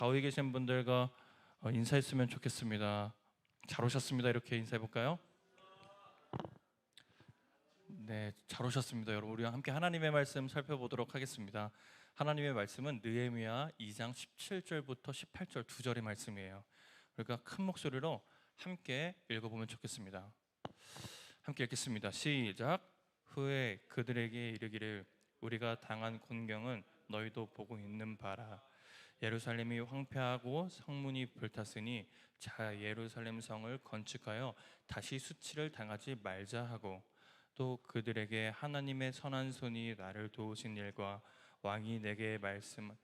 좌우에 계신 분들과 인사했으면 좋겠습니다. 잘 오셨습니다. 이렇게 인사해 볼까요? 네, 잘 오셨습니다. 여러분, 우리와 함께 하나님의 말씀 살펴보도록 하겠습니다. 하나님의 말씀은 느헤미야 2장 17절부터 18절 두 절의 말씀이에요. 그러니까 큰 목소리로 함께 읽어보면 좋겠습니다. 함께 읽겠습니다. 시작. 후에 그들에게 이르기를 우리가 당한 곤경은 너희도 보고 있는 바라. 예루살렘이 황폐하고 성문이 불탔으니 자 예루살렘 성을 건축하여 다시 수치를 당하지 말자 하고, 또 그들에게 하나님의 선한 손이 나를 도우신 일과 왕이 내게 말씀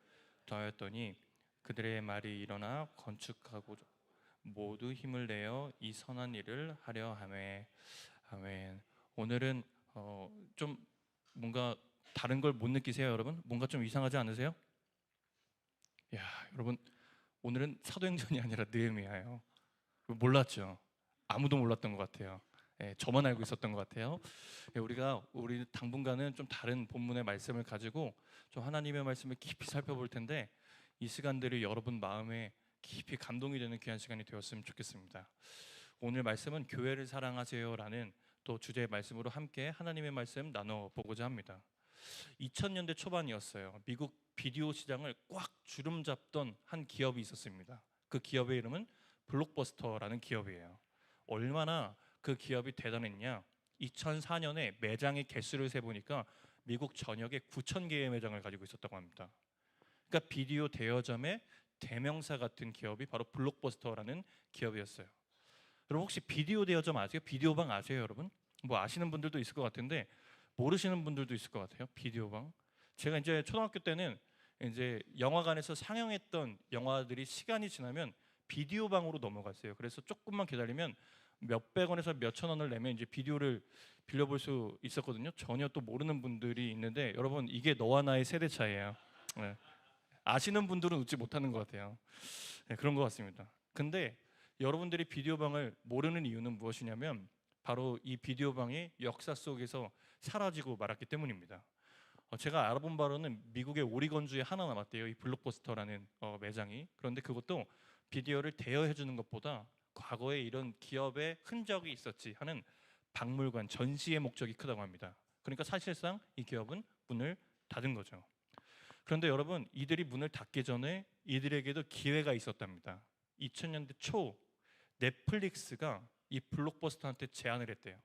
더하였더니 그들의 말이 일어나 건축하고 모두 힘을 내어 이 선한 일을 하려 하매. 아멘. 오늘은 좀 뭔가 다른 걸 못 느끼세요, 여러분? 뭔가 좀 이상하지 않으세요? 야, 여러분, 오늘은 사도행전이 아니라 느헤미야예요. 몰랐죠? 아무도 몰랐던 것 같아요. 예, 저만 알고 있었던 것 같아요. 예, 우리 당분간은 좀 다른 본문의 말씀을 가지고 좀 하나님의 말씀을 깊이 살펴볼 텐데, 이 시간들이 여러분 마음에 깊이 감동이 되는 귀한 시간이 되었으면 좋겠습니다. 오늘 말씀은 교회를 사랑하세요라는 또 주제의 말씀으로 함께 하나님의 말씀 나눠보고자 합니다. 2000년대 초반이었어요. 미국 비디오 시장을 꽉 주름 잡던 한 기업이 있었습니다. 그 기업의 이름은 블록버스터라는 기업이에요. 얼마나 그 기업이 대단했냐? 2004년에 매장의 개수를 세보니까 미국 전역에 9,000개의 매장을 가지고 있었다고 합니다. 그러니까 비디오 대여점의 대명사 같은 기업이 바로 블록버스터라는 기업이었어요. 여러분, 혹시 비디오 대여점 아세요? 비디오방 아세요, 여러분? 뭐 아시는 분들도 있을 것 같은데 모르시는 분들도 있을 것 같아요. 비디오방. 제가 이제 초등학교 때는 이제 영화관에서 상영했던 영화들이 시간이 지나면 비디오방으로 넘어갔어요. 그래서 조금만 기다리면 몇백 원에서 몇천 원을 내면 이제 비디오를 빌려볼 수 있었거든요. 전혀 또 모르는 분들이 있는데, 여러분, 이게 너와 나의 세대 차이예요. 네. 아시는 분들은 웃지 못하는 것 같아요. 네, 그런 것 같습니다. 근데 여러분들이 비디오방을 모르는 이유는 무엇이냐면 바로 이 비디오방이 역사 속에서 사라지고 말았기 때문입니다. 제가 알아본 바로는 미국의 오리건주에 하나 남았대요. 이 블록버스터라는 매장이. 그런데 그것도 비디오를 대여해 주는 것보다 과거에 이런 기업의 흔적이 있었지 하는 박물관 전시의 목적이 크다고 합니다. 그러니까 사실상 이 기업은 문을 닫은 거죠. 그런데 여러분, 이들이 문을 닫기 전에 이들에게도 기회가 있었답니다. 2000년대 초 넷플릭스가 이 블록버스터한테 제안을 했대요.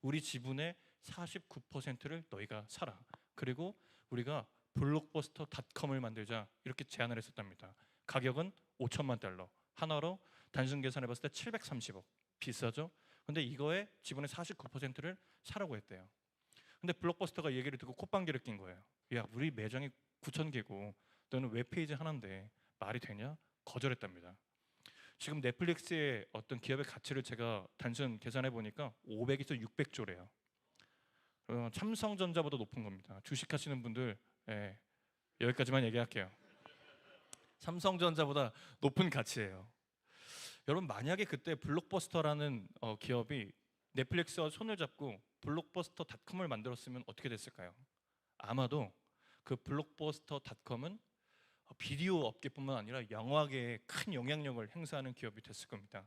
우리 지분의 49%를 너희가 사라. 그리고 우리가 블록버스터닷컴을 만들자. 이렇게 제안을 했었답니다. 가격은 5천만 달러. 하나로 단순 계산해 봤을 때 730억. 비싸죠? 근데 이거에 지분의 49%를 사라고 했대요. 근데 블록버스터가 얘기를 듣고 콧방귀를 낀 거예요. 야, 우리 매장이 9,000개고 너는 웹페이지 하나인데 말이 되냐? 거절했답니다. 지금 넷플릭스의 어떤 기업의 가치를 제가 단순 계산해 보니까 500에서 600조래요. 삼성전자보다 높은 겁니다. 주식하시는 분들, 예, 여기까지만 얘기할게요. 삼성전자보다 높은 가치예요. 여러분, 만약에 그때 블록버스터라는 기업이 넷플릭스와 손을 잡고 블록버스터닷컴을 만들었으면 어떻게 됐을까요? 아마도 그 블록버스터닷컴은 비디오 업계뿐만 아니라 영화계에 큰 영향력을 행사하는 기업이 됐을 겁니다.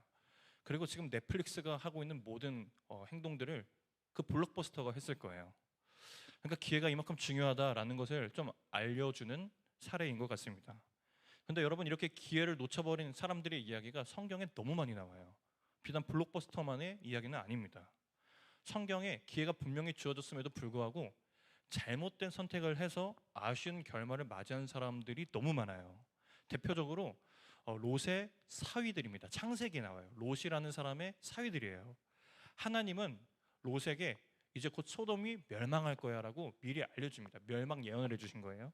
그리고 지금 넷플릭스가 하고 있는 모든 행동들을 그 블록버스터가 했을 거예요. 그러니까 기회가 이만큼 중요하다라는 것을 좀 알려주는 사례인 것 같습니다. 근데 여러분, 이렇게 기회를 놓쳐버린 사람들의 이야기가 성경에 너무 많이 나와요. 비단 블록버스터만의 이야기는 아닙니다. 성경에 기회가 분명히 주어졌음에도 불구하고 잘못된 선택을 해서 아쉬운 결말을 맞이한 사람들이 너무 많아요. 대표적으로 롯의 사위들입니다. 창세기에 나와요. 롯이라는 사람의 사위들이에요. 하나님은 롯에게 이제 곧 소돔이 멸망할 거야라고 미리 알려줍니다. 멸망 예언을 해주신 거예요.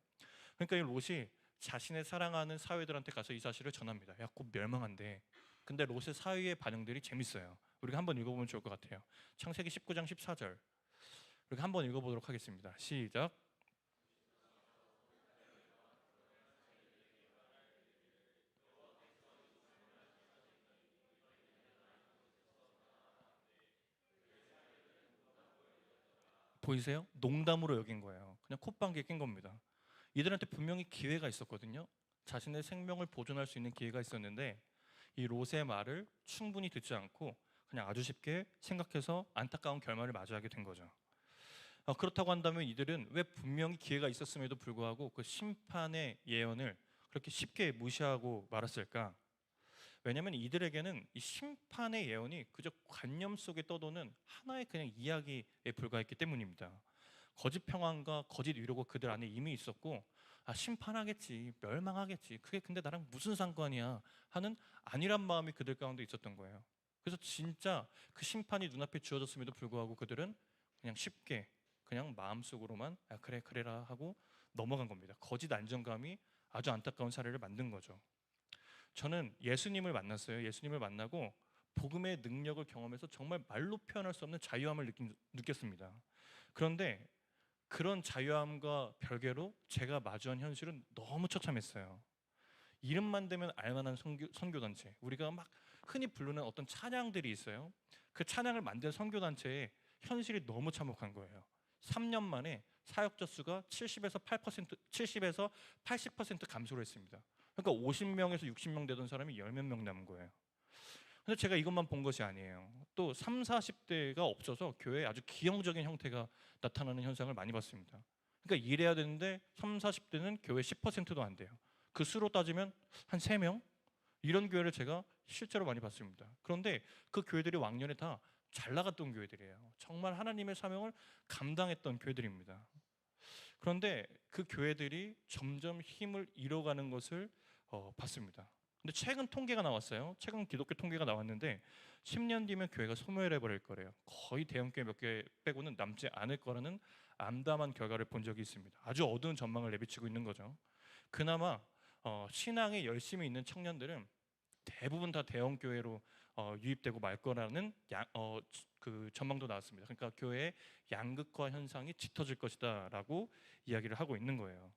그러니까 이 롯이 자신의 사랑하는 사위들한테 가서 이 사실을 전합니다. 야, 곧 멸망한대. 근데 롯의 사위의 반응들이 재밌어요. 우리가 한번 읽어보면 좋을 것 같아요. 창세기 19장 14절. 우리가 한번 읽어보도록 하겠습니다. 시작. 보이세요? 농담으로 여긴 거예요. 그냥 콧방귀에 낀 겁니다. 이들한테 분명히 기회가 있었거든요. 자신의 생명을 보존할 수 있는 기회가 있었는데 이 롯의 말을 충분히 듣지 않고 그냥 아주 쉽게 생각해서 안타까운 결말을 맞이하게 된 거죠. 그렇다고 한다면 이들은 왜 분명히 기회가 있었음에도 불구하고 그 심판의 예언을 그렇게 쉽게 무시하고 말았을까? 왜냐하면 이들에게는 이 심판의 예언이 그저 관념 속에 떠도는 하나의 그냥 이야기에 불과했기 때문입니다. 거짓 평안과 거짓 위로가 그들 안에 이미 있었고, 심판하겠지, 멸망하겠지, 그게 근데 나랑 무슨 상관이야 하는 안일한 마음이 그들 가운데 있었던 거예요. 그래서 진짜 그 심판이 눈앞에 주어졌음에도 불구하고 그들은 그냥 쉽게 그냥 마음속으로만 그래 그래라 하고 넘어간 겁니다. 거짓 안정감이 아주 안타까운 사례를 만든 거죠. 저는 예수님을 만났어요. 예수님을 만나고 복음의 능력을 경험해서 정말 말로 표현할 수 없는 자유함을 느꼈습니다. 그런데 그런 자유함과 별개로 제가 마주한 현실은 너무 처참했어요. 이름만 대면 알만한 선교단체, 우리가 막 흔히 부르는 어떤 찬양들이 있어요. 그 찬양을 만든 선교단체의 현실이 너무 참혹한 거예요. 3년 만에 사역자 수가 70에서 80% 감소를 했습니다. 그러니까 50명에서 60명 되던 사람이 10몇 명 남은 거예요. 근데 제가 이것만 본 것이 아니에요. 또 3, 40대가 없어서 교회에 아주 기형적인 형태가 나타나는 현상을 많이 봤습니다. 그러니까 일해야 되는데 3, 40대는 교회 10%도 안 돼요. 그 수로 따지면 한 3명? 이런 교회를 제가 실제로 많이 봤습니다. 그런데 그 교회들이 왕년에 다 잘 나갔던 교회들이에요. 정말 하나님의 사명을 감당했던 교회들입니다. 그런데 그 교회들이 점점 힘을 잃어가는 것을 봤습니다. 근데 최근 통계가 나왔어요. 최근 기독교 통계가 나왔는데 10년 뒤면 교회가 소멸해 버릴 거래요. 거의 대형교회 몇 개 빼고는 남지 않을 거라는 암담한 결과를 본 적이 있습니다. 아주 어두운 전망을 내비치고 있는 거죠. 그나마 신앙에 열심히 있는 청년들은 대부분 다 대형 교회로 유입되고 말 거라는 그 전망도 나왔습니다. 그러니까 교회의 양극화 현상이 짙어질 것이다라고 이야기를 하고 있는 거예요.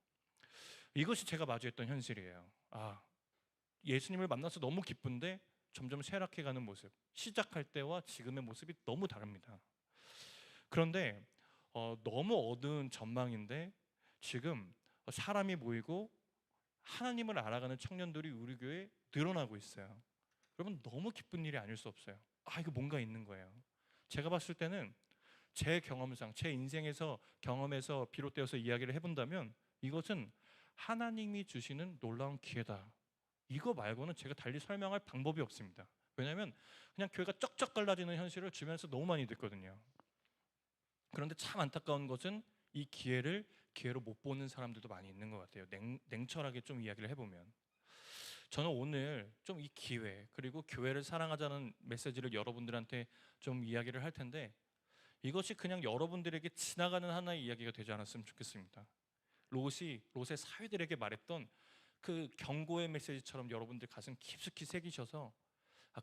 이것이 제가 마주했던 현실이에요. 예수님을 만나서 너무 기쁜데 점점 쇠락해가는 모습, 시작할 때와 지금의 모습이 너무 다릅니다. 그런데 너무 어두운 전망인데 지금 사람이 모이고 하나님을 알아가는 청년들이 우리 교회에 늘어나고 있어요. 여러분 너무 기쁜 일이 아닐 수 없어요. 이거 뭔가 있는 거예요. 제가 봤을 때는 제 경험상, 제 인생에서 경험에서 비롯되어서 이야기를 해본다면 이것은 하나님이 주시는 놀라운 기회다. 이거 말고는 제가 달리 설명할 방법이 없습니다. 왜냐하면 그냥 교회가 쩍쩍 갈라지는 현실을 주변에서 너무 많이 듣거든요. 그런데 참 안타까운 것은 이 기회로 못 보는 사람들도 많이 있는 것 같아요. 냉철하게 좀 이야기를 해보면 저는 오늘 좀 이 기회 그리고 교회를 사랑하자는 메시지를 여러분들한테 좀 이야기를 할 텐데 이것이 그냥 여러분들에게 지나가는 하나의 이야기가 되지 않았으면 좋겠습니다. 롯의 사위들에게 말했던 그 경고의 메시지처럼 여러분들 가슴 깊숙이 새기셔서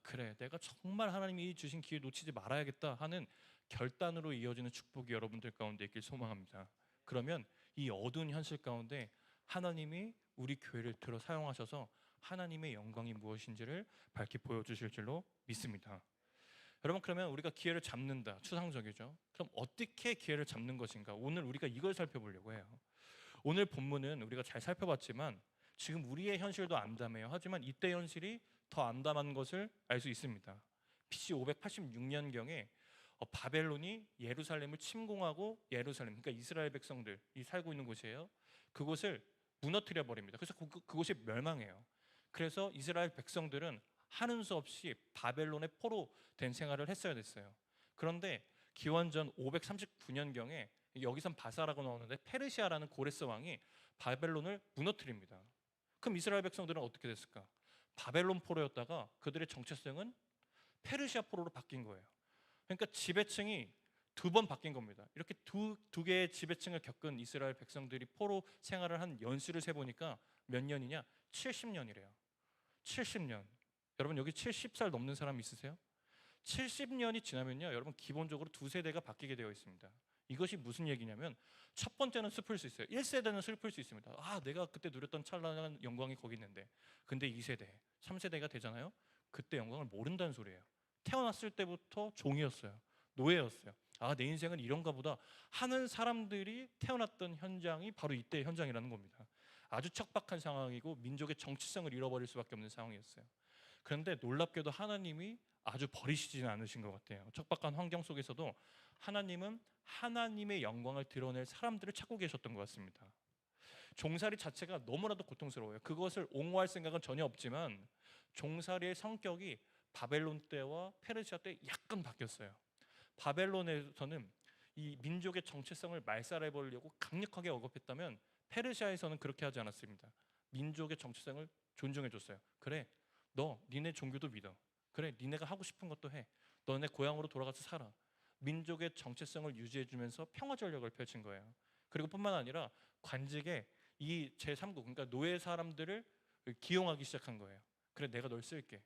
그래 내가 정말 하나님이 주신 기회 놓치지 말아야겠다 하는 결단으로 이어지는 축복이 여러분들 가운데 있길 소망합니다. 그러면 이 어두운 현실 가운데 하나님이 우리 교회를 들어 사용하셔서 하나님의 영광이 무엇인지를 밝히 보여주실 줄로 믿습니다. 여러분 그러면 우리가 기회를 잡는다 추상적이죠. 그럼 어떻게 기회를 잡는 것인가? 오늘 우리가 이걸 살펴보려고 해요. 오늘 본문은 우리가 잘 살펴봤지만 지금 우리의 현실도 암담해요. 하지만 이때 현실이 더 암담한 것을 알 수 있습니다. BC 586년경에 바벨론이 예루살렘을 침공하고 예루살렘, 그러니까 이스라엘 백성들이 살고 있는 곳이에요. 그곳을 무너뜨려 버립니다. 그래서 그곳이 멸망해요. 그래서 이스라엘 백성들은 하는 수 없이 바벨론의 포로 된 생활을 했어야 됐어요. 그런데 기원전 539년경에 여기선 바사라고 나오는데 페르시아라는 고레스 왕이 바벨론을 무너뜨립니다. 그럼 이스라엘 백성들은 어떻게 됐을까? 바벨론 포로였다가 그들의 정체성은 페르시아 포로로 바뀐 거예요. 그러니까 지배층이 2번 바뀐 겁니다. 이렇게 두 개의 지배층을 겪은 이스라엘 백성들이 포로 생활을 한 연수를 세보니까 몇 년이냐? 70년이래요. 70년. 여러분 여기 70살 넘는 사람 있으세요? 70년이 지나면요 여러분 기본적으로 2세대가 바뀌게 되어 있습니다. 이것이 무슨 얘기냐면 첫 번째는 슬플 수 있어요. 1세대는 슬플 수 있습니다. 내가 그때 누렸던 찬란한 영광이 거기 있는데. 근데 2세대, 3세대가 되잖아요. 그때 영광을 모른다는 소리예요. 태어났을 때부터 종이었어요. 노예였어요. 내 인생은 이런가 보다 하는 사람들이 태어났던 현장이 바로 이때의 현장이라는 겁니다. 아주 척박한 상황이고 민족의 정체성을 잃어버릴 수밖에 없는 상황이었어요. 그런데 놀랍게도 하나님이 아주 버리시지는 않으신 것 같아요. 척박한 환경 속에서도 하나님은 하나님의 영광을 드러낼 사람들을 찾고 계셨던 것 같습니다. 종살이 자체가 너무나도 고통스러워요. 그것을 옹호할 생각은 전혀 없지만 종살이의 성격이 바벨론 때와 페르시아 때 약간 바뀌었어요. 바벨론에서는 이 민족의 정체성을 말살해 보려고 강력하게 억압했다면 페르시아에서는 그렇게 하지 않았습니다. 민족의 정체성을 존중해 줬어요. 그래, 너 니네 종교도 믿어. 그래, 니네가 하고 싶은 것도 해. 너네 고향으로 돌아가서 살아. 민족의 정체성을 유지해 주면서 평화 전략을 펼친 거예요. 그리고 뿐만 아니라 관직에 이 제3국 그러니까 노예 사람들을 기용하기 시작한 거예요. 그래, 내가 널 쓸게.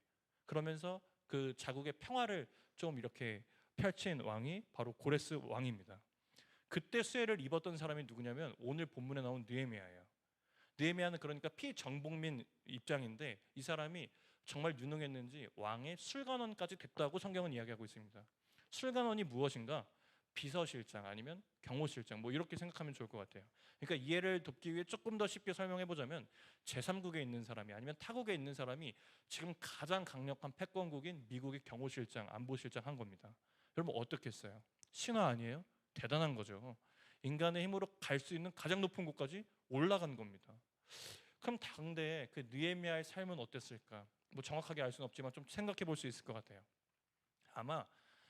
그러면서 그 자국의 평화를 좀 이렇게 펼친 왕이 바로 고레스 왕입니다. 그때 수혜를 입었던 사람이 누구냐면 오늘 본문에 나온 느헤미야예요. 느헤미야는 그러니까 피정복민 입장인데 이 사람이 정말 유능했는지 왕의 술관원까지 됐다고 성경은 이야기하고 있습니다. 술관원이 무엇인가? 비서실장 아니면 경호실장 뭐 이렇게 생각하면 좋을 것 같아요. 그러니까 이해를 돕기 위해 조금 더 쉽게 설명해 보자면 제3국에 있는 사람이 아니면 타국에 있는 사람이 지금 가장 강력한 패권국인 미국의 경호실장, 안보실장 한 겁니다. 여러분 어떻겠어요? 신화 아니에요? 대단한 거죠. 인간의 힘으로 갈 수 있는 가장 높은 곳까지 올라간 겁니다. 그럼 당대에 그 느헤미야의 삶은 어땠을까? 뭐 정확하게 알 수는 없지만 좀 생각해 볼 수 있을 것 같아요. 아마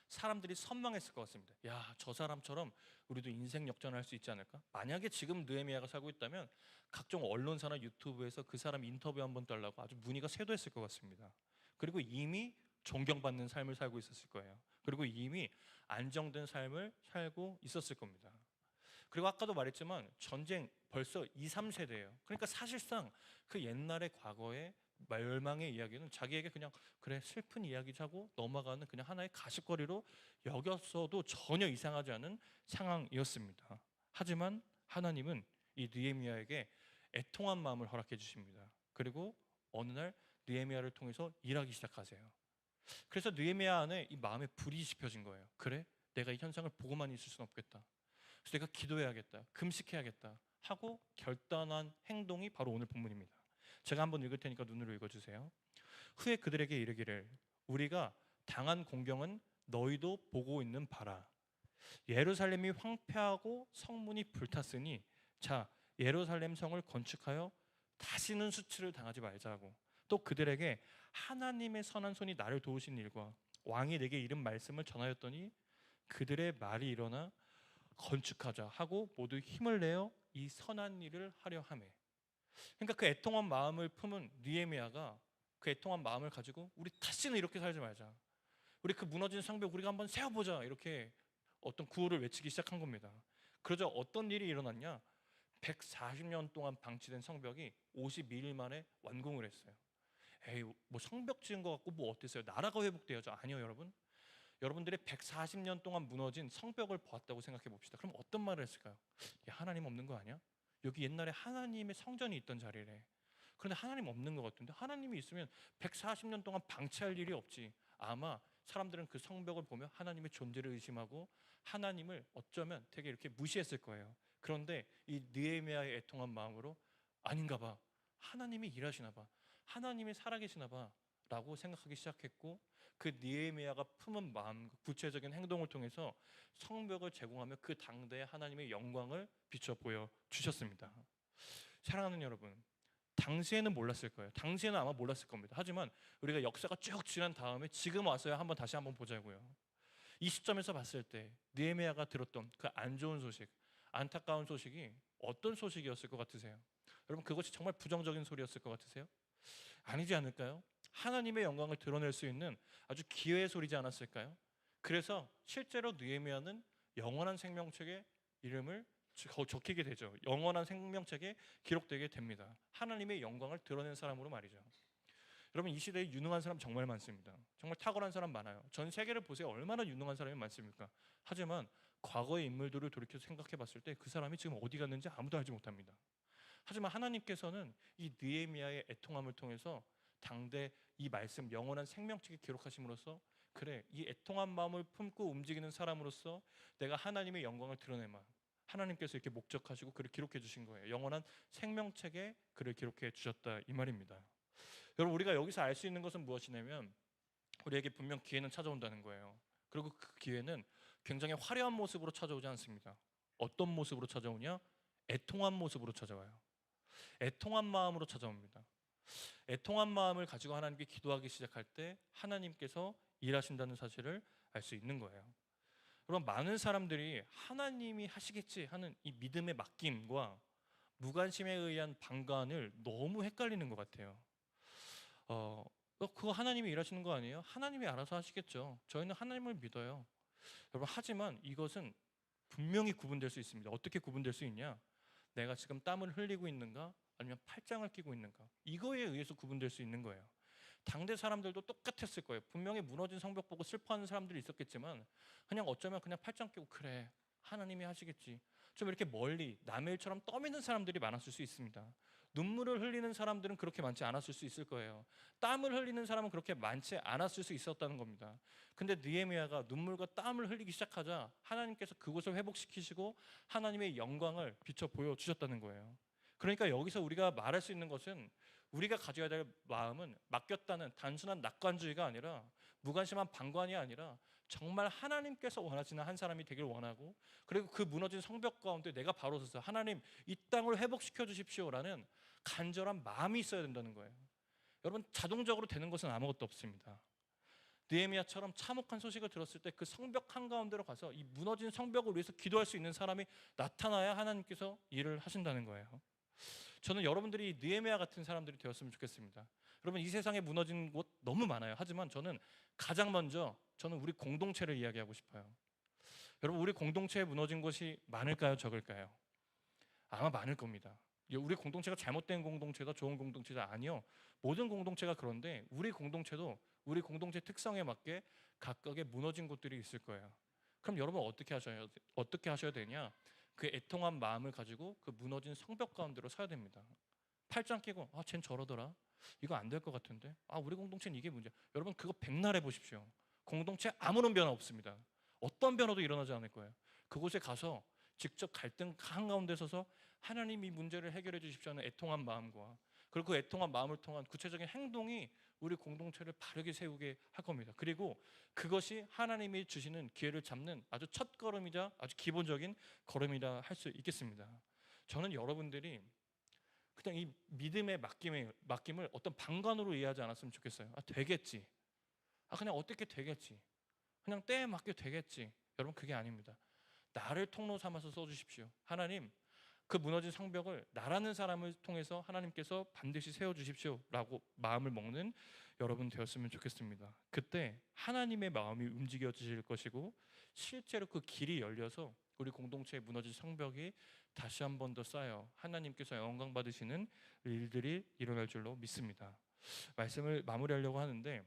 사람들이 선망했을 것 같습니다. 야, 저 사람처럼 우리도 인생 역전할 수 있지 않을까? 만약에 지금 느헤미야가 살고 있다면 각종 언론사나 유튜브에서 그 사람 인터뷰 한번 달라고 아주 문의가 쇄도했을 것 같습니다. 그리고 이미 존경받는 삶을 살고 있었을 거예요. 그리고 이미 안정된 삶을 살고 있었을 겁니다. 그리고 아까도 말했지만 전쟁 벌써 2, 3세대예요. 그러니까 사실상 그 옛날의 과거의 멸망의 이야기는 자기에게 그냥 그래 슬픈 이야기자고 넘어가는 그냥 하나의 가십거리로 여겼어도 전혀 이상하지 않은 상황이었습니다. 하지만 하나님은 이 느헤미야에게 애통한 마음을 허락해 주십니다. 그리고 어느 날 느헤미야를 통해서 일하기 시작하세요. 그래서 느헤미야 안에 이 마음에 불이 지펴진 거예요. 그래? 내가 이 현상을 보고만 있을 수는 없겠다. 그래서 내가 기도해야겠다. 금식해야겠다. 하고 결단한 행동이 바로 오늘 본문입니다. 제가 한번 읽을 테니까 눈으로 읽어주세요. 후에 그들에게 이르기를 우리가 당한 공경은 너희도 보고 있는 바라. 예루살렘이 황폐하고 성문이 불탔으니 자 예루살렘 성을 건축하여 다시는 수치를 당하지 말자고. 또 그들에게 하나님의 선한 손이 나를 도우신 일과 왕이 내게 이른 말씀을 전하였더니 그들의 말이 일어나 건축하자 하고 모두 힘을 내어 이 선한 일을 하려 하매. 그러니까 그 애통한 마음을 품은 느헤미야가 그 애통한 마음을 가지고 우리 다시는 이렇게 살지 말자. 우리 그 무너진 성벽 우리가 한번 세워보자. 이렇게 어떤 구호를 외치기 시작한 겁니다. 그러자 어떤 일이 일어났냐? 140년 동안 방치된 성벽이 52일 만에 완공을 했어요. 에이 뭐 성벽 지은 것 같고 뭐 어땠어요? 나라가 회복되어져? 아니요 여러분. 여러분들의 140년 동안 무너진 성벽을 보았다고 생각해 봅시다. 그럼 어떤 말을 했을까요? 야, 하나님 없는 거 아니야? 여기 옛날에 하나님의 성전이 있던 자리래. 그런데 하나님 없는 것 같은데 하나님이 있으면 140년 동안 방치할 일이 없지. 아마 사람들은 그 성벽을 보며 하나님의 존재를 의심하고 하나님을 어쩌면 되게 이렇게 무시했을 거예요. 그런데 이 느헤미야의 애통한 마음으로 아닌가 봐. 하나님이 일하시나 봐. 하나님이 살아계시나 봐. 라고 생각하기 시작했고 그 느헤미야가 품은 마음, 구체적인 행동을 통해서 성벽을 제공하며 그 당대의 하나님의 영광을 비춰 보여 주셨습니다. 사랑하는 여러분, 당시에는 몰랐을 거예요. 당시에는 아마 몰랐을 겁니다. 하지만 우리가 역사가 쭉 지난 다음에 지금 와서야 다시 한번 보자고요. 이 시점에서 봤을 때 느헤미야가 들었던 그 안 좋은 소식, 안타까운 소식이 어떤 소식이었을 것 같으세요? 여러분 그것이 정말 부정적인 소리였을 것 같으세요? 아니지 않을까요? 하나님의 영광을 드러낼 수 있는 아주 기회의 소리지 않았을까요? 그래서 실제로 느헤미야는 영원한 생명책에 이름을 적히게 되죠. 영원한 생명책에 기록되게 됩니다. 하나님의 영광을 드러낸 사람으로 말이죠. 여러분 이 시대에 유능한 사람 정말 많습니다. 정말 탁월한 사람 많아요. 전 세계를 보세요. 얼마나 유능한 사람이 많습니까? 하지만 과거의 인물들을 돌이켜 생각해 봤을 때 그 사람이 지금 어디 갔는지 아무도 알지 못합니다. 하지만 하나님께서는 이 느헤미야의 애통함을 통해서 당대 이 말씀 영원한 생명책에 기록하심으로써 그래 이 애통한 마음을 품고 움직이는 사람으로서 내가 하나님의 영광을 드러내마 하나님께서 이렇게 목적하시고 그를 기록해 주신 거예요. 영원한 생명책에 그를 기록해 주셨다 이 말입니다. 여러분, 우리가 여기서 알 수 있는 것은 무엇이냐면 우리에게 분명 기회는 찾아온다는 거예요. 그리고 그 기회는 굉장히 화려한 모습으로 찾아오지 않습니다. 어떤 모습으로 찾아오냐? 애통한 모습으로 찾아와요. 애통한 마음으로 찾아옵니다. 애통한 마음을 가지고 하나님께 기도하기 시작할 때 하나님께서 일하신다는 사실을 알 수 있는 거예요. 여러분, 많은 사람들이 하나님이 하시겠지 하는 이 믿음의 맡김과 무관심에 의한 방관을 너무 헷갈리는 것 같아요. 그거 하나님이 일하시는 거 아니에요? 하나님이 알아서 하시겠죠. 저희는 하나님을 믿어요. 여러분, 하지만 이것은 분명히 구분될 수 있습니다. 어떻게 구분될 수 있냐? 내가 지금 땀을 흘리고 있는가? 아니면 팔짱을 끼고 있는가? 이거에 의해서 구분될 수 있는 거예요. 당대 사람들도 똑같았을 거예요. 분명히 무너진 성벽 보고 슬퍼하는 사람들이 있었겠지만 그냥 어쩌면 그냥 팔짱 끼고 그래 하나님이 하시겠지, 좀 이렇게 멀리 남의 일처럼 떠미는 사람들이 많았을 수 있습니다. 눈물을 흘리는 사람들은 그렇게 많지 않았을 수 있을 거예요. 땀을 흘리는 사람은 그렇게 많지 않았을 수 있었다는 겁니다. 근데 느헤미야가 눈물과 땀을 흘리기 시작하자 하나님께서 그곳을 회복시키시고 하나님의 영광을 비춰 보여주셨다는 거예요. 그러니까 여기서 우리가 말할 수 있는 것은 우리가 가져야 될 마음은 맡겼다는 단순한 낙관주의가 아니라 무관심한 방관이 아니라 정말 하나님께서 원하시는 한 사람이 되길 원하고, 그리고 그 무너진 성벽 가운데 내가 바로 서서 하나님 이 땅을 회복시켜 주십시오라는 간절한 마음이 있어야 된다는 거예요. 여러분, 자동적으로 되는 것은 아무것도 없습니다. 느헤미야처럼 참혹한 소식을 들었을 때 그 성벽 한가운데로 가서 이 무너진 성벽을 위해서 기도할 수 있는 사람이 나타나야 하나님께서 일을 하신다는 거예요. 저는 여러분들이 느헤미야 같은 사람들이 되었으면 좋겠습니다. 여러분, 이 세상에 무너진 곳 너무 많아요. 하지만 저는 가장 먼저 우리 공동체를 이야기하고 싶어요. 여러분, 우리 공동체에 무너진 곳이 많을까요? 적을까요? 아마 많을 겁니다. 우리 공동체가 잘못된 공동체다, 좋은 공동체다, 아니요. 모든 공동체가 그런데 우리 공동체도 우리 공동체 특성에 맞게 각각의 무너진 곳들이 있을 거예요. 그럼 여러분 어떻게 하셔야 되냐? 그 애통한 마음을 가지고 그 무너진 성벽 가운데로 서야 됩니다. 팔짱 끼고 쟨 저러더라, 이거 안 될 것 같은데, 우리 공동체는 이게 문제야. 여러분, 그거 백날 해보십시오. 공동체 아무런 변화 없습니다. 어떤 변화도 일어나지 않을 거예요. 그곳에 가서 직접 갈등 한가운데 서서 하나님이 문제를 해결해 주십시오 하는 애통한 마음과, 그리고 그 애통한 마음을 통한 구체적인 행동이 우리 공동체를 바르게 세우게 할 겁니다. 그리고 그것이 하나님이 주시는 기회를 잡는 아주 첫 걸음이자 아주 기본적인 걸음이라 할 수 있겠습니다. 저는 여러분들이 그냥 이 믿음의 맡김을 어떤 방관으로 이해하지 않았으면 좋겠어요. 되겠지, 그냥 어떻게 되겠지, 그냥 때에 맞게 되겠지. 여러분, 그게 아닙니다. 나를 통로 삼아서 써주십시오. 하나님, 그 무너진 성벽을 나라는 사람을 통해서 하나님께서 반드시 세워주십시오 라고 마음을 먹는 여러분 되었으면 좋겠습니다. 그때 하나님의 마음이 움직여지실 것이고 실제로 그 길이 열려서 우리 공동체에 무너진 성벽이 다시 한 번 더 쌓여 하나님께서 영광 받으시는 일들이 일어날 줄로 믿습니다. 말씀을 마무리하려고 하는데,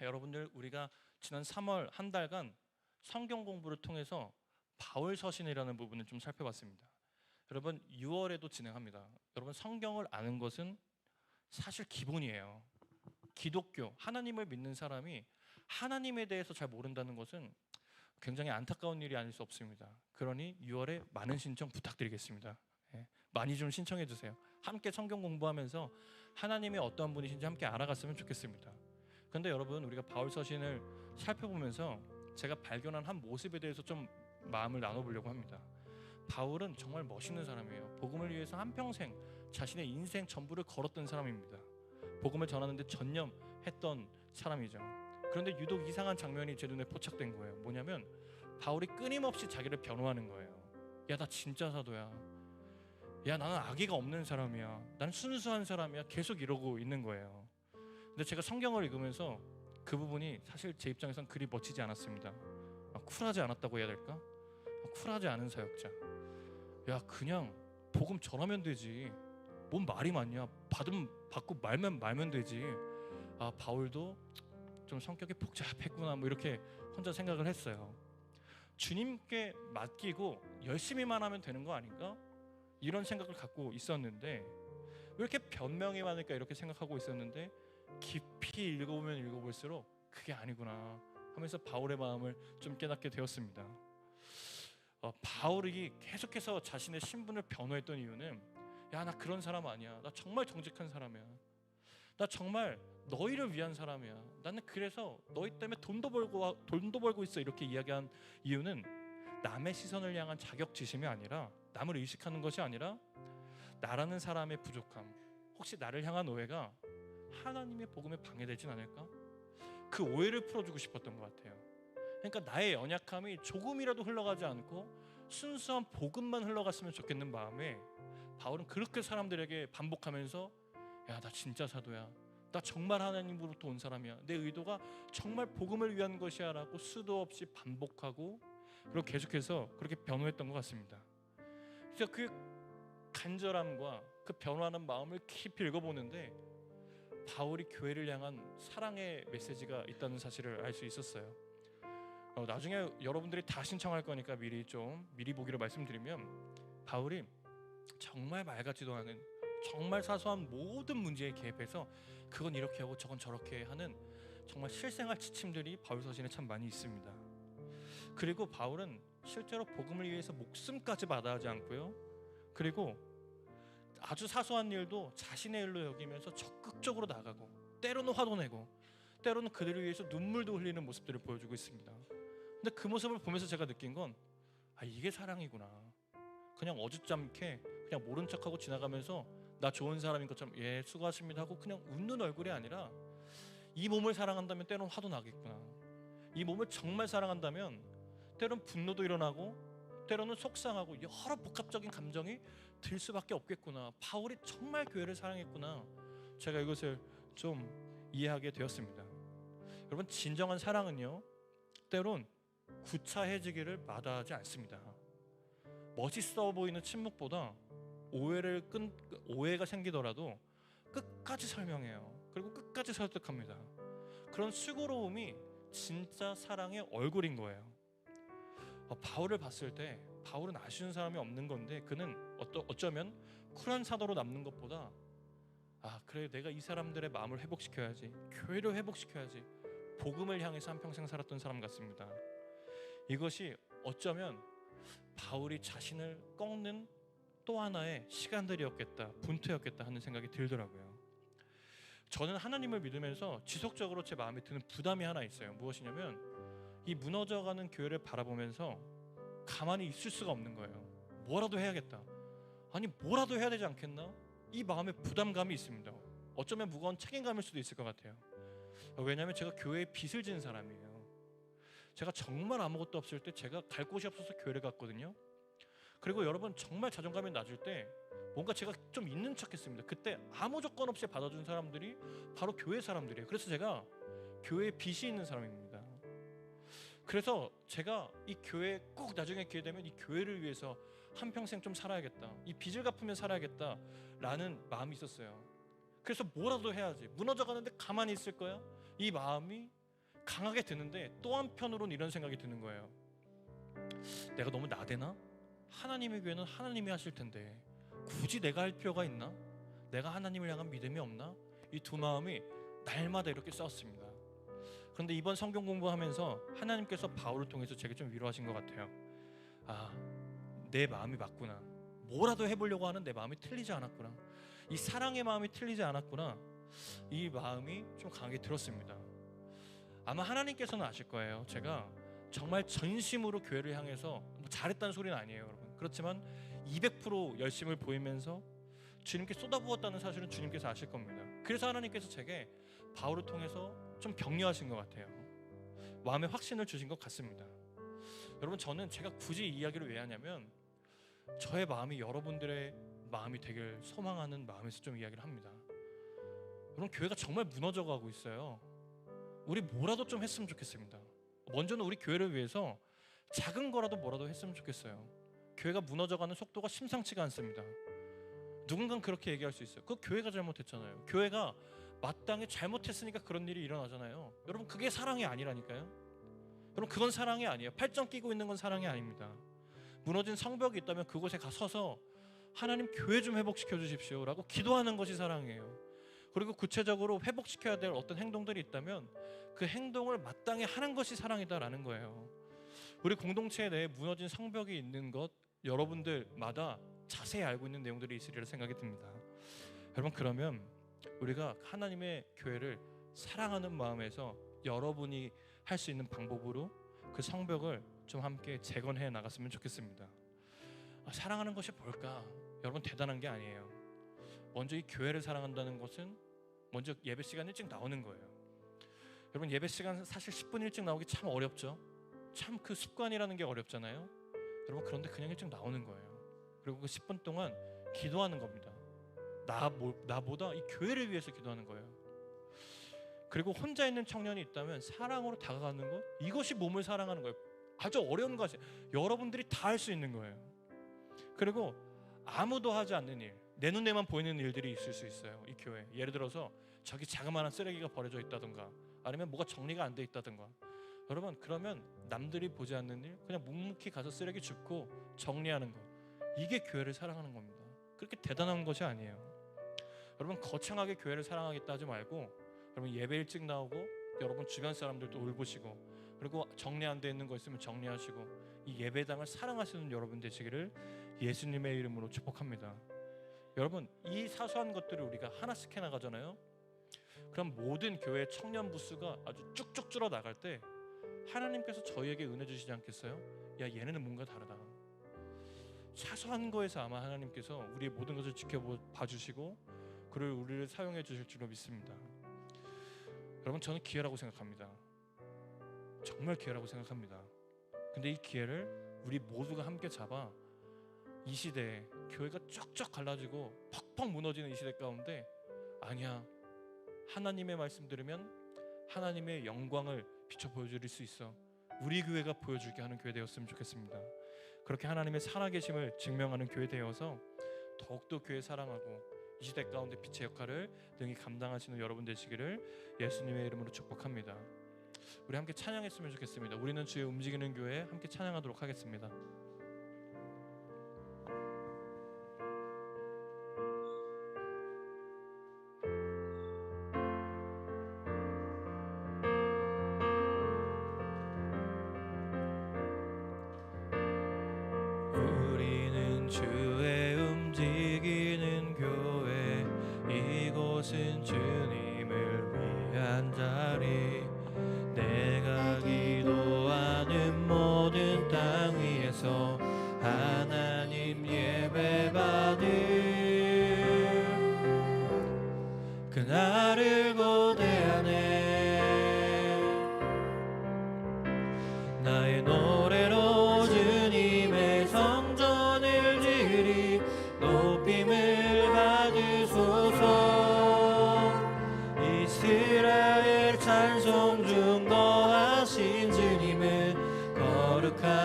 여러분들, 우리가 지난 3월 한 달간 성경 공부를 통해서 바울 서신이라는 부분을 좀 살펴봤습니다. 여러분, 6월에도 진행합니다. 여러분, 성경을 아는 것은 사실 기본이에요. 기독교, 하나님을 믿는 사람이 하나님에 대해서 잘 모른다는 것은 굉장히 안타까운 일이 아닐 수 없습니다. 그러니 6월에 많은 신청 부탁드리겠습니다. 많이 좀 신청해 주세요. 함께 성경 공부하면서 하나님이 어떠한 분이신지 함께 알아갔으면 좋겠습니다. 그런데 여러분, 우리가 바울 서신을 살펴보면서 제가 발견한 한 모습에 대해서 좀 마음을 나눠보려고 합니다. 바울은 정말 멋있는 사람이에요. 복음을 위해서 한평생 자신의 인생 전부를 걸었던 사람입니다. 복음을 전하는데 전념했던 사람이죠. 그런데 유독 이상한 장면이 제 눈에 포착된 거예요. 뭐냐면 바울이 끊임없이 자기를 변호하는 거예요. 야, 나 진짜 사도야. 야, 나는 악의가 없는 사람이야. 나는 순수한 사람이야. 계속 이러고 있는 거예요. 근데 제가 성경을 읽으면서 그 부분이 사실 제 입장에선 그리 멋지지 않았습니다. 쿨하지 않았다고 해야 될까? 쿨하지 않은 사역자. 야, 그냥 복음 전하면 되지. 뭔 말이 많냐? 받고 말면 되지. 바울도 좀 성격이 복잡했구나, 뭐 이렇게 혼자 생각을 했어요. 주님께 맡기고 열심히만 하면 되는 거 아닌가? 이런 생각을 갖고 있었는데, 왜 이렇게 변명이 많을까 이렇게 생각하고 있었는데, 깊이 읽어보면 읽어볼수록 그게 아니구나 하면서 바울의 마음을 좀 깨닫게 되었습니다. 바울이 계속해서 자신의 신분을 변호했던 이유는, 야, 나 그런 사람 아니야. 나 정말 정직한 사람이야. 나 정말 너희를 위한 사람이야. 나는 그래서 너희 때문에 돈도 벌고 있어. 이렇게 이야기한 이유는 남의 시선을 향한 자격지심이 아니라, 남을 의식하는 것이 아니라 나라는 사람의 부족함, 혹시 나를 향한 오해가 하나님의 복음에 방해되진 않을까? 그 오해를 풀어주고 싶었던 것 같아요. 그러니까 나의 연약함이 조금이라도 흘러가지 않고 순수한 복음만 흘러갔으면 좋겠는 마음에 바울은 그렇게 사람들에게 반복하면서, 야, 나 진짜 사도야. 나 정말 하나님으로부터 온 사람이야. 내 의도가 정말 복음을 위한 것이야 라고 수도 없이 반복하고, 그리고 계속해서 그렇게 변호했던 것 같습니다. 그래서 그 간절함과 그 변호하는 마음을 깊이 읽어보는데 바울이 교회를 향한 사랑의 메시지가 있다는 사실을 알 수 있었어요. 나중에 여러분들이 다 신청할 거니까 미리 보기로 말씀드리면, 바울이 정말 말 같지도 않은 정말 사소한 모든 문제에 개입해서 그건 이렇게 하고 저건 저렇게 하는 정말 실생활 지침들이 바울 서신에 참 많이 있습니다. 그리고 바울은 실제로 복음을 위해서 목숨까지 마다하지 않고요, 그리고 아주 사소한 일도 자신의 일로 여기면서 적극적으로 나가고, 때로는 화도 내고, 때로는 그들을 위해서 눈물도 흘리는 모습들을 보여주고 있습니다. 근데 그 모습을 보면서 제가 느낀 건, 이게 사랑이구나. 그냥 어줍잖게 그냥 모른 척하고 지나가면서 나 좋은 사람인 것처럼 예 수고하십니다 하고 그냥 웃는 얼굴이 아니라, 이 몸을 사랑한다면 때로는 화도 나겠구나. 이 몸을 정말 사랑한다면 때로는 분노도 일어나고, 때로는 속상하고 여러 복합적인 감정이 들 수밖에 없겠구나. 바울이 정말 교회를 사랑했구나. 제가 이것을 좀 이해하게 되었습니다. 여러분, 진정한 사랑은요, 때론 구차해지기를 마다하지 않습니다. 멋있어 보이는 침묵보다 오해가 생기더라도 끝까지 설명해요. 그리고 끝까지 설득합니다. 그런 수고로움이 진짜 사랑의 얼굴인 거예요. 바울을 봤을 때 바울은 아쉬운 사람이 없는 건데, 그는 어쩌면 쿨한 사도로 남는 것보다, 그래, 내가 이 사람들의 마음을 회복시켜야지, 교회를 회복시켜야지, 복음을 향해서 한평생 살았던 사람 같습니다. 이것이 어쩌면 바울이 자신을 꺾는 또 하나의 시간들이었겠다, 분투였겠다 하는 생각이 들더라고요. 저는 하나님을 믿으면서 지속적으로 제 마음에 드는 부담이 하나 있어요. 무엇이냐면, 이 무너져가는 교회를 바라보면서 가만히 있을 수가 없는 거예요. 뭐라도 해야겠다. 뭐라도 해야 되지 않겠나? 이 마음에 부담감이 있습니다. 어쩌면 무거운 책임감일 수도 있을 것 같아요. 왜냐하면 제가 교회에 빚을 지는 사람이에요. 제가 정말 아무것도 없을 때 제가 갈 곳이 없어서 교회를 갔거든요. 그리고 여러분, 정말 자존감이 낮을 때 뭔가 제가 좀 있는 척했습니다. 그때 아무 조건 없이 받아준 사람들이 바로 교회 사람들이에요. 그래서 제가 교회에 빚이 있는 사람입니다. 그래서 제가 이 교회에 꼭 나중에 기회 되면 이 교회를 위해서 한평생 좀 살아야겠다, 이 빚을 갚으며 살아야겠다 라는 마음이 있었어요. 그래서 뭐라도 해야지, 무너져가는데 가만히 있을 거야, 이 마음이 강하게 드는데, 또 한편으로는 이런 생각이 드는 거예요. 내가 너무 나대나? 하나님의 교회는 하나님이 하실 텐데 굳이 내가 할 필요가 있나? 내가 하나님을 향한 믿음이 없나? 이 두 마음이 날마다 이렇게 싸웠습니다. 그런데 이번 성경 공부하면서 하나님께서 바울을 통해서 제게 좀 위로하신 것 같아요. 내 마음이 맞구나. 뭐라도 해보려고 하는 내 마음이 틀리지 않았구나. 이 사랑의 마음이 틀리지 않았구나. 이 마음이 좀 강하게 들었습니다. 아마 하나님께서는 아실 거예요. 제가 정말 전심으로 교회를 향해서 잘했다는 소리는 아니에요, 여러분. 그렇지만 200% 열심을 보이면서 주님께 쏟아부었다는 사실은 주님께서 아실 겁니다. 그래서 하나님께서 제게 바울을 통해서 좀 격려하신 것 같아요. 마음의 확신을 주신 것 같습니다. 여러분, 저는 제가 굳이 이 이야기를 왜 하냐면, 저의 마음이 여러분들의 마음이 되길 소망하는 마음에서 좀 이야기를 합니다. 여러분, 교회가 정말 무너져가고 있어요. 우리 뭐라도 좀 했으면 좋겠습니다. 먼저는 우리 교회를 위해서 작은 거라도 뭐라도 했으면 좋겠어요. 교회가 무너져가는 속도가 심상치가 않습니다. 누군가는 그렇게 얘기할 수 있어요. 그 교회가 잘못했잖아요. 교회가 마땅히 잘못했으니까 그런 일이 일어나잖아요. 여러분, 그게 사랑이 아니라니까요. 여러분, 그건 사랑이 아니에요. 팔짱 끼고 있는 건 사랑이 아닙니다. 무너진 성벽이 있다면 그곳에 가서서 하나님, 교회 좀 회복시켜 주십시오 라고 기도하는 것이 사랑이에요. 그리고 구체적으로 회복시켜야 될 어떤 행동들이 있다면 그 행동을 마땅히 하는 것이 사랑이다라는 거예요. 우리 공동체 내에 무너진 성벽이 있는 것 여러분들마다 자세히 알고 있는 내용들이 있으리라 생각이 듭니다. 여러분, 그러면 우리가 하나님의 교회를 사랑하는 마음에서 여러분이 할 수 있는 방법으로 그 성벽을 좀 함께 재건해 나갔으면 좋겠습니다. 사랑하는 것이 뭘까? 여러분, 대단한 게 아니에요. 먼저 이 교회를 사랑한다는 것은 먼저 예배 시간 일찍 나오는 거예요. 여러분, 예배 시간 사실 10분 일찍 나오기 참 어렵죠. 참 그 습관이라는 게 어렵잖아요. 여러분, 그런데 그냥 일찍 나오는 거예요. 그리고 그 10분 동안 기도하는 겁니다. 나보다 이 교회를 위해서 기도하는 거예요. 그리고 혼자 있는 청년이 있다면 사랑으로 다가가는 것, 이것이 몸을 사랑하는 거예요. 아주 어려운 것이 여러분들이 다 할 수 있는 거예요. 그리고 아무도 하지 않는 일, 내 눈에만 보이는 일들이 있을 수 있어요. 이 교회, 예를 들어서 저기 자그마한 쓰레기가 버려져 있다든가, 아니면 뭐가 정리가 안 돼 있다든가. 여러분, 그러면 남들이 보지 않는 일, 그냥 묵묵히 가서 쓰레기 줍고 정리하는 것, 이게 교회를 사랑하는 겁니다. 그렇게 대단한 것이 아니에요. 여러분, 거창하게 교회를 사랑하겠다 하지 말고, 여러분 예배 일찍 나오고 여러분 주변 사람들도 돌보시고, 그리고 정리 안 돼 있는 거 있으면 정리하시고, 이 예배당을 사랑하시는 여러분 되시기를 예수님의 이름으로 축복합니다. 여러분, 이 사소한 것들을 우리가 하나씩 해나가잖아요. 그럼 모든 교회 청년 부수가 아주 쭉쭉 줄어 나갈 때 하나님께서 저희에게 은혜 주시지 않겠어요? 야, 얘네는 뭔가 다르다. 사소한 거에서 아마 하나님께서 우리의 모든 것을 지켜봐 주시고 그를 우리를 사용해 주실 줄로 믿습니다. 여러분, 저는 기회라고 생각합니다. 정말 기회라고 생각합니다. 근데 이 기회를 우리 모두가 함께 잡아 이 시대에 교회가 쫙쫙 갈라지고 퍽퍽 무너지는 이 시대 가운데, 아니야, 하나님의 말씀 들으면 하나님의 영광을 비춰 보여줄 수 있어, 우리 교회가 보여줄게 하는 교회 되었으면 좋겠습니다. 그렇게 하나님의 살아계심을 증명하는 교회 되어서 더욱더 교회 사랑하고 이 시대 가운데 빛의 역할을 능히 감당하시는 여러분 되시기를 예수님의 이름으로 축복합니다. 우리 함께 찬양했으면 좋겠습니다. 우리는 주의 움직이는 교회, 함께 찬양하도록 하겠습니다. 우리는 주의 움직이는 교회, 이곳은 주님을 위한 자리. 내가 기도하는 모든 땅 위에서 하나님 예배받을 그날을 고대하네. 나의 노래로 주님의 성전을 지으리. 높임을 받으소서. 이스라엘 찬송 중 거하신 주님은 거룩하십니다.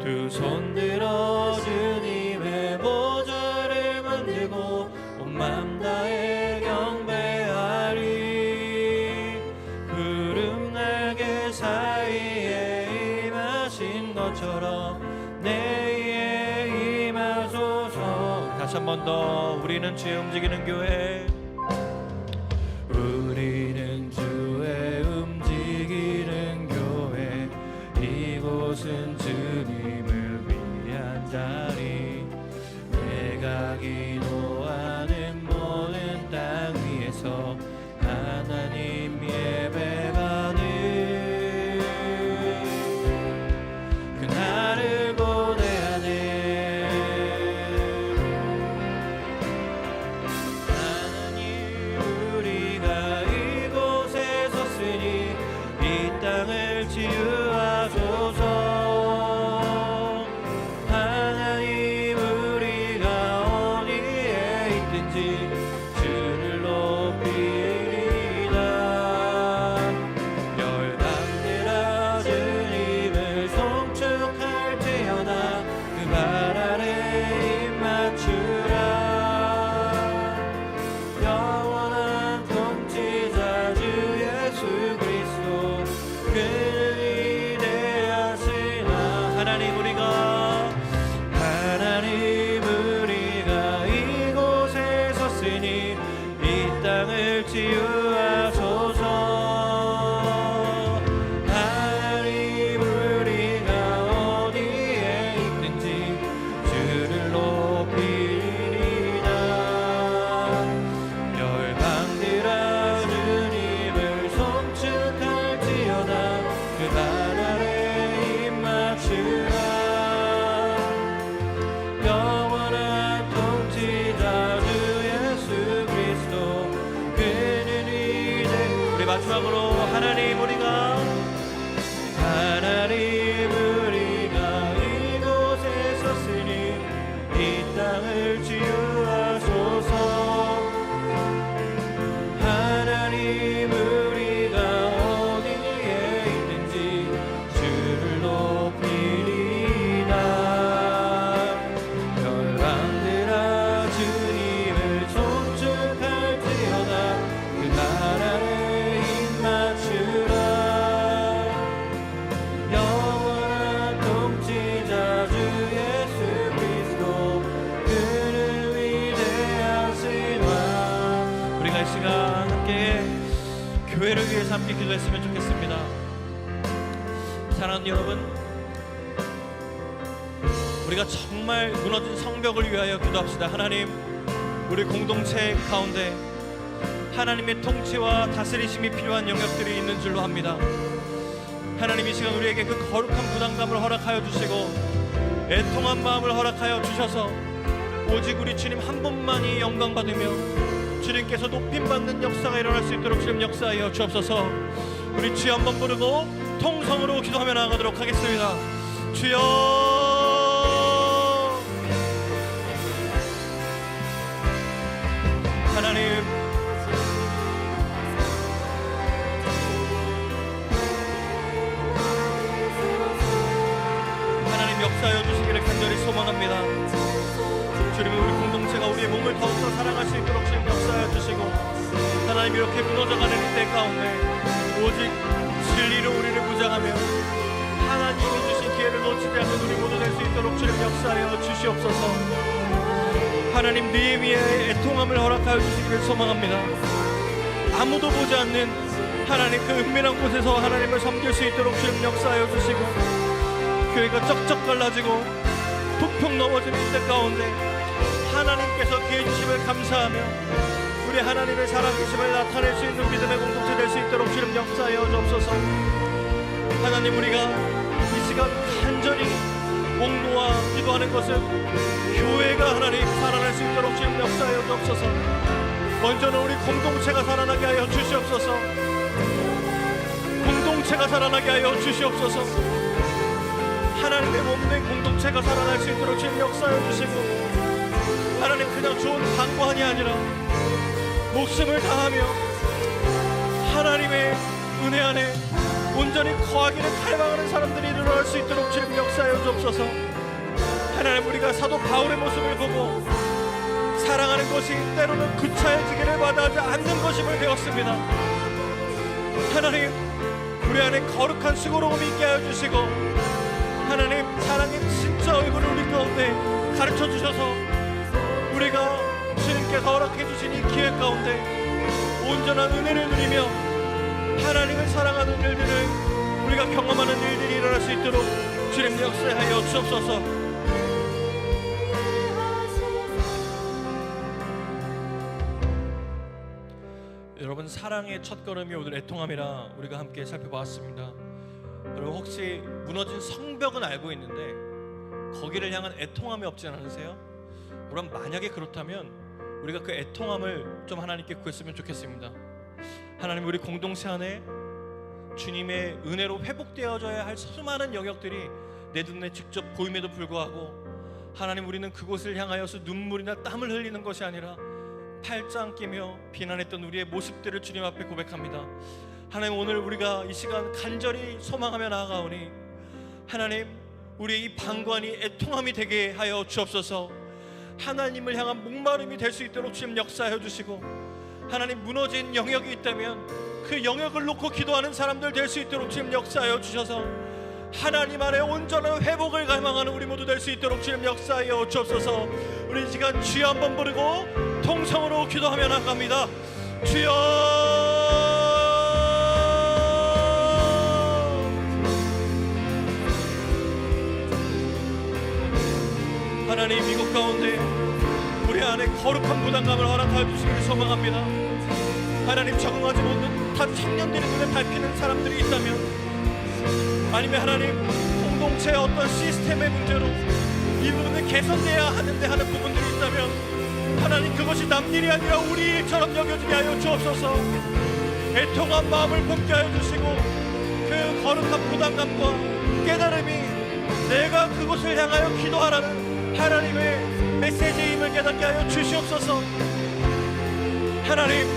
두 손 들어 주님의 보좌를 만들고 온 맘 다해 경배하리. 구름 날개 사이에 임하신 것처럼 내 위에 임하소서. 다시 한 번 더. 우리는 주의 움직이는 교회, 우리는 주의 움직이는 교회, 이곳은 주님을 위한 자리. 내가 기도하는 모든 땅 위에서 하나님 예배받을 그날을 고대하네. 하나님, 우리가 이곳에 섰으니 이 땅을 치유하소서. 하나님, 우리가 어디에 있든지 주를 높이리이다. 열방들아 주님을 송축할지어다. 그 발 아래 입 맞추라. 영원한 통치자 주 예수 그리스도, 그는 위대하시나. 하나님, 우리가 이곳에 섰으니 이 땅을 치유하소서. 마지막으로 하나님 우리가 이곳에 섰으니 이 땅을 치유하소서. 하나님 우리가 어디에 있는지 주를 높이리라. 열방들아 주님을 존중할지어다. 그 나라에 입 맞추라. 영원한 통치자 주 예수 그리스도 그는 위대하시마. 우리가 이 시간 함께 교회를 위해서 함께 기도했으면 좋겠습니다. 사랑하는 여러분, 우리가 정말 무너진 성벽을 위하여 기도합시다. 하나님, 우리 공동체 가운데 하나님의 통치와 다스리심이 필요한 영역들이 있는 줄로 합니다. 하나님, 이 시간 우리에게 그 거룩한 부담감을 허락하여 주시고 애통한 마음을 허락하여 주셔서 오직 우리 주님 한 분만이 영광 받으며 주님께서 높임받는 역사가 일어날 수 있도록 주님 역사하여 주옵소서. 우리 주여 한번 부르고 통성으로 기도하며 나아가도록 하겠습니다. 주여, 하나님, 하나님 역사하여 주시기를 간절히 소망합니다. 주님은 우리 공동체가 우리의 몸을 더욱더 사랑할 수 있도록 주님 역사하여 주시고, 하나님 이렇게 무너져가는 이때 가운데 오직 진리로 우리를 무장하며 하나님이 주신 기회를 놓치지 않는 우리 모두 될 수 있도록 주님 역사하여 주시옵소서. 하나님, 느헤미야의 애통함을 허락하여 주시기를 소망합니다. 아무도 보지 않는 하나님 그 은밀한 곳에서 하나님을 섬길 수 있도록 주님 역사하여 주시고, 교회가 쩍쩍 갈라지고 북평 넘어지는 이때 가운데 하나님께서 기회 주심을 감사하며 우리 하나님의 살아계심을 나타낼 수 있는 믿음의 공동체 될 수 있도록 주님 역사하여 주옵소서. 하나님, 우리가 이 시간 간절히 목놓아 기도하는 것은 교회가 하나님 살아날 수 있도록 주님 역사하여 주옵소서. 먼저는 우리 공동체가 살아나게 하여 주시옵소서. 공동체가 살아나게 하여 주시옵소서. 하나님의 몸된 공동체가 살아날 수 있도록 주님 역사하여 주시고, 하나님 그냥 좋은 방관이 아니라 목숨을 다하며 하나님의 은혜 안에 온전히 거하기를 갈망하는 사람들이 일어날 수 있도록 주님 역사하여 주옵소서. 하나님, 우리가 사도 바울의 모습을 보고 사랑하는 것이 때로는 구차해지기를 마다하지 않는 것임을 배웠습니다. 하나님, 우리 안에 거룩한 수고로움이 있게 하여 주시고, 하나님 사랑의 진짜 얼굴을 우리 가운데 가르쳐 주셔서 우리가 주님께서 허락해 주신 이 기회 가운데 온전한 은혜를 누리며 하나님을 사랑하는 일들을 우리가 경험하는 일들이 일어날 수 있도록 주님 역사하여 주옵소서. 여러분, 사랑의 첫걸음이 오늘 애통함이라 우리가 함께 살펴보았습니다. 여러분, 혹시 무너진 성벽은 알고 있는데 거기를 향한 애통함이 없지 않으세요? 여러분, 만약에 그렇다면 우리가 그 애통함을 좀 하나님께 구했으면 좋겠습니다. 하나님, 우리 공동체 안에 주님의 은혜로 회복되어져야 할 수많은 영역들이 내 눈에 직접 보임에도 불구하고 하나님, 우리는 그곳을 향하여서 눈물이나 땀을 흘리는 것이 아니라 팔짱 끼며 비난했던 우리의 모습들을 주님 앞에 고백합니다. 하나님, 오늘 우리가 이 시간 간절히 소망하며 나아가오니 하나님, 우리의 이 방관이 애통함이 되게 하여 주옵소서. 하나님을 향한 목마름이 될 수 있도록 주님 역사하여 주시고, 하나님 무너진 영역이 있다면 그 영역을 놓고 기도하는 사람들 될 수 있도록 주님 역사하여 주셔서 하나님 안에 온전한 회복을 갈망하는 우리 모두 될 수 있도록 주님 역사하여 주옵소서. 우리 이 시간 주여 한번 부르고 통성으로 기도하며 나갑니다. 주여, 하나님, 이곳 가운데 우리 안에 거룩한 부담감을 허락하여 주시기를 소망합니다. 하나님, 적응하지 못한 청년들의 눈에 밟히는 사람들이 있다면, 아니면 하나님 공동체의 어떤 시스템의 문제로 이 부분을 개선돼야 하는데 하는 부분들이 있다면, 하나님 그것이 남 일이 아니라 우리 일처럼 여겨지게 하여 주옵소서. 애통한 마음을 품게 하여 주시고 그 거룩한 부담감과 깨달음이 내가 그곳을 향하여 기도하라는 하나님의 메시지의 힘을 깨닫게 하여 주시옵소서. 하나님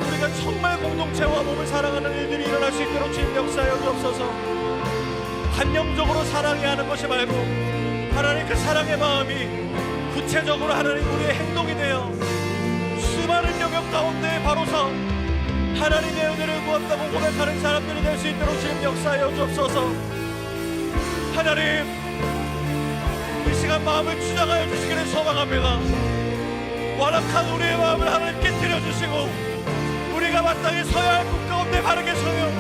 우리가 정말 공동체와 몸을 사랑하는 일들이 일어날 수 있도록 주님 역사하여 주옵소서. 관념적으로 사랑해야 하는 것이 말고 하나님 그 사랑의 마음이 구체적으로 하나님 우리의 행동이 되어 수많은 영역 가운데 바로서 하나님의 은혜를 구한다고 고백하는 사람들이 될 수 있도록 주님 역사하여 주옵소서. 하나님 이 시간 마음을 주장하여 주시기를 소망합니다. 완악한 우리의 마음을 하나님 깨뜨려 주시고 우리가 마땅히 서야 할 곳 가운데 바르게 서며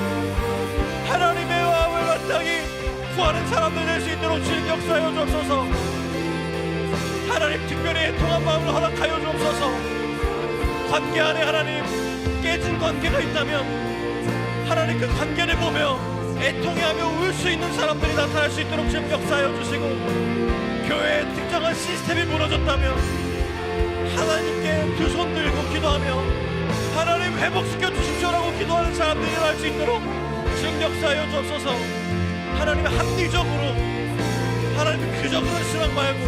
하나님의 마음을 마땅히 구하는 사람들 될 수 있도록 주님 역사하여 주옵소서. 하나님 특별히 애통한 마음을 허락하여 주옵소서. 관계 안에 하나님 깨진 관계가 있다면 하나님 그 관계를 보며 애통해하며 울 수 있는 사람들이 나타날 수 있도록 주님 역사하여 주시고 교회의 특정한 시스템이 무너졌다면 하나님께 두 손 들고 기도하며 하나님 회복시켜 주십시오라고 기도하는 사람들이 날 수 있도록 주님 역사하여 주옵소서. 하나님 합리적으로 하나님 그적으로 신앙 말고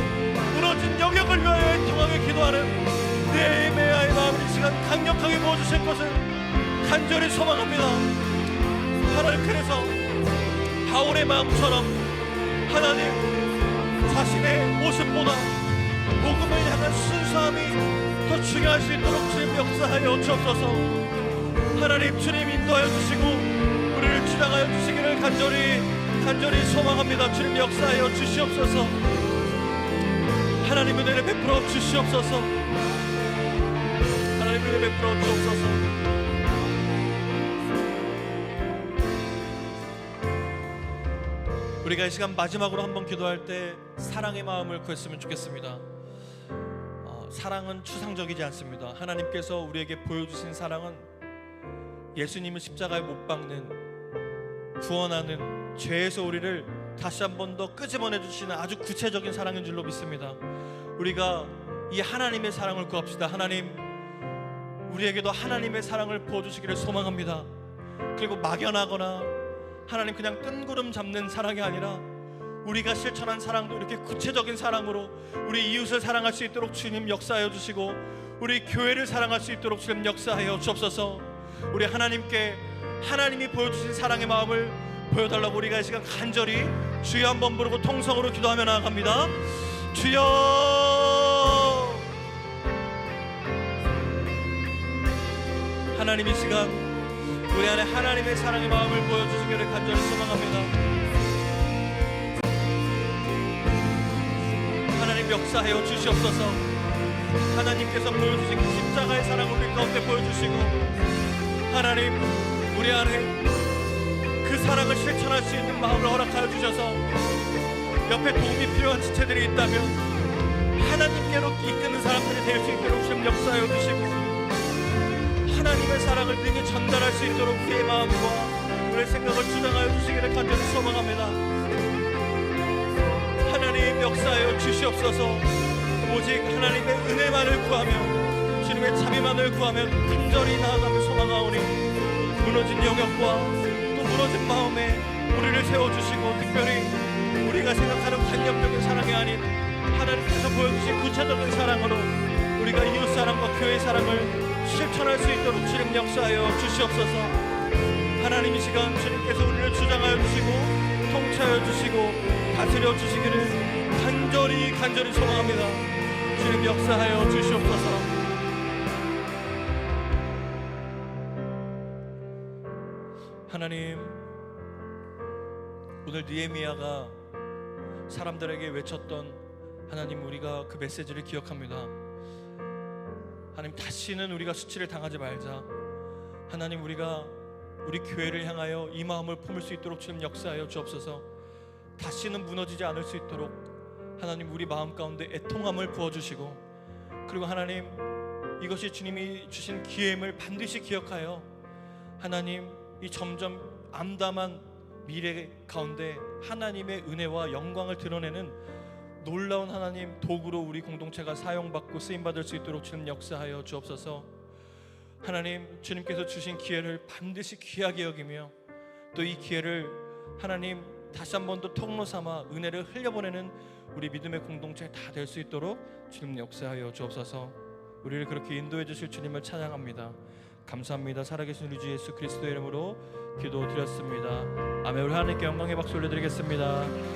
무너진 영역을 위하여 애통하게 기도하는 느헤미야의 마음을 이 시간 강력하게 부어주실 것을 간절히 소망합니다. 하나님 그래서 바울의 마음처럼 하나님 자신의 모습보다 복음을 향한 순수함이 더 중요할 수 있도록 주님 역사하여 주옵소서. 하나님 주님 인도하여 주시고 우리를 주장하여 주시기를 간절히 소망합니다. 주님 역사하여 주시옵소서. 하나님 은혜를 베풀어 주시옵소서. 하나님 은혜를 베풀어 주옵소서. 우리가 이 시간 마지막으로 한번 기도할 때 사랑의 마음을 구했으면 좋겠습니다. 사랑은 추상적이지 않습니다. 하나님께서 우리에게 보여주신 사랑은 예수님을 십자가에 못 박는 구원하는 죄에서 우리를 다시 한 번 더 끄집어내 주시는 아주 구체적인 사랑인 줄로 믿습니다. 우리가 이 하나님의 사랑을 구합시다. 하나님 우리에게도 하나님의 사랑을 부어주시기를 소망합니다. 그리고 막연하거나 하나님 그냥 뜬구름 잡는 사랑이 아니라 우리가 실천한 사랑도 이렇게 구체적인 사랑으로 우리 이웃을 사랑할 수 있도록 주님 역사하여 주시고 우리 교회를 사랑할 수 있도록 주님 역사하여 주옵소서. 우리 하나님께 하나님이 보여주신 사랑의 마음을 보여달라고 우리가 이 시간 간절히 주여 한번 부르고 통성으로 기도하며 나아갑니다. 주여 하나님 이 시간 우리 안에 하나님의 사랑의 마음을 보여주시기를 간절히 소망합니다. 하나님 역사하여 주시옵소서. 하나님께서 보여주신 그 십자가의 사랑을 우리 가운데 보여주시고 하나님 우리 안에 그 사랑을 실천할 수 있는 마음을 허락하여 주셔서 옆에 도움이 필요한 지체들이 있다면 하나님께로 이끄는 사람들이 될 수 있도록 좀 역사하여 주시고 하나님의 사랑을 능히 전달할 수 있도록 우리의 마음과 우리의 생각을 주장하여 주시기를 간절히 소망합니다. 하나님 역사하여 주시옵소서. 오직 하나님의 은혜만을 구하며 주님의 자비만을 구하며 간절히 나아가며 소망하오니 무너진 영역과 또 무너진 마음에 우리를 세워주시고 특별히 우리가 생각하는 관념적인 사랑이 아닌 하나님께서 보여주신 구체적인 사랑으로 우리가 이웃사랑과 교회 사랑을 실천할 수 있도록 주님 역사하여 주시옵소서. 하나님 이 시간 주님께서 우리를 주장하여 주시고 통치하여 주시고 다스려 주시기를 간절히 소망합니다. 주님 역사하여 주시옵소서. 하나님 오늘 느헤미야가 사람들에게 외쳤던 하나님 우리가 그 메시지를 기억합니다. 하나님 다시는 우리가 수치를 당하지 말자. 하나님 우리가 우리 교회를 향하여 이 마음을 품을 수 있도록 주님 역사하여 주옵소서. 다시는 무너지지 않을 수 있도록 하나님 우리 마음 가운데 애통함을 부어주시고 그리고 하나님 이것이 주님이 주신 기회임을 반드시 기억하여 하나님 이 점점 암담한 미래 가운데 하나님의 은혜와 영광을 드러내는 놀라운 하나님 도구로 우리 공동체가 사용받고 쓰임받을 수 있도록 주님 역사하여 주옵소서. 하나님, 주님께서 주신 기회를 반드시 귀하게 여기며 또 이 기회를 하나님 다시 한 번 더 통로 삼아 은혜를 흘려보내는 우리 믿음의 공동체 다 될 수 있도록 주님 역사하여 주옵소서. 우리를 그렇게 인도해 주실 주님을 찬양합니다. 감사합니다. 살아계신 우리 주 예수 그리스도의 이름으로 기도드렸습니다. 아멘. 우리 하나님께 영광의 박수 올려드리겠습니다.